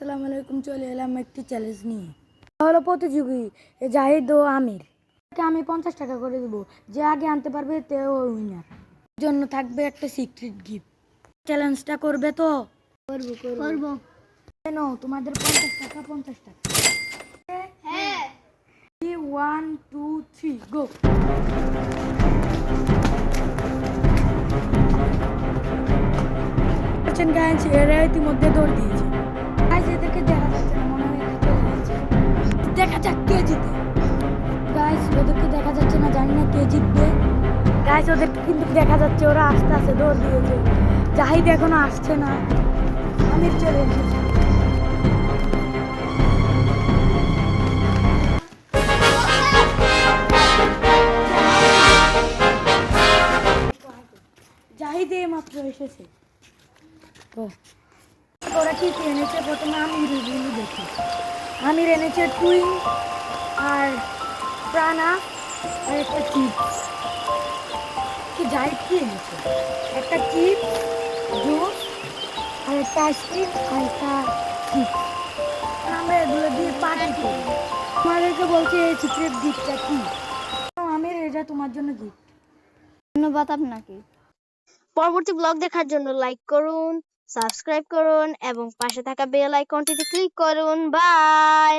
আসসালামু আলাইকুম। চলে এলাম একটি চ্যালেঞ্জ নিয়ে। হলো প্রতিযোগী জাহিদ ও আমির। আমি 50 টাকা করে দেবো, যে আগে আনতে পারবে তে উইনার। জন্য থাকবে একটা সিক্রেট গিফট। চ্যালেঞ্জটা করবে তো? করবো। কেন তোমাদের 50 টাকা 50 টাকা। হ্যাঁ 1 2 3 গো। গাইজ এরা ইতিমধ্যে দৌড় দিয়েছে। গাইজ এদেরকে দেখা যাচ্ছে না, মনে হয় এরা চলে গেছে। দেখা যাক কে জিতে। গাইজ ওদেরকে দেখা যাচ্ছে না, জানি না কে জিতবে। গাইজ ওদেরকে কিন্তু দেখা যাচ্ছে, ওরা আস্তে আস্তে দৌড় দিয়েছে। জাহিদ এখনো আসছে না, আমির চলে এসেছে। জাহিদ মাত্র এসেছে। তো ওরা কি এনেছে প্রথমে আমি রিভিউ দেখি। আমির এনেছে টুইং আর প্রাণা আর একটা চিপস। কি জাহিদ কি এনেছে? একটা চিপস, জুস আর একটা আইসক্রিম আর একটা চিপস। আমরা এগুলো দিয়ে পার্টি করি। তোমাদেরকে বলছি এই সিক্রেট গিফটটা কি। আমির এটা তোমার জন্য গিফট। ধন্যবাদ আপনাকে। পরবর্তী ব্লগ দেখার জন্য লাইক করুন, সাবস্ক্রাইব করুন এবং পাশে থাকা বেল আইকনটিতে ক্লিক করুন। বাই।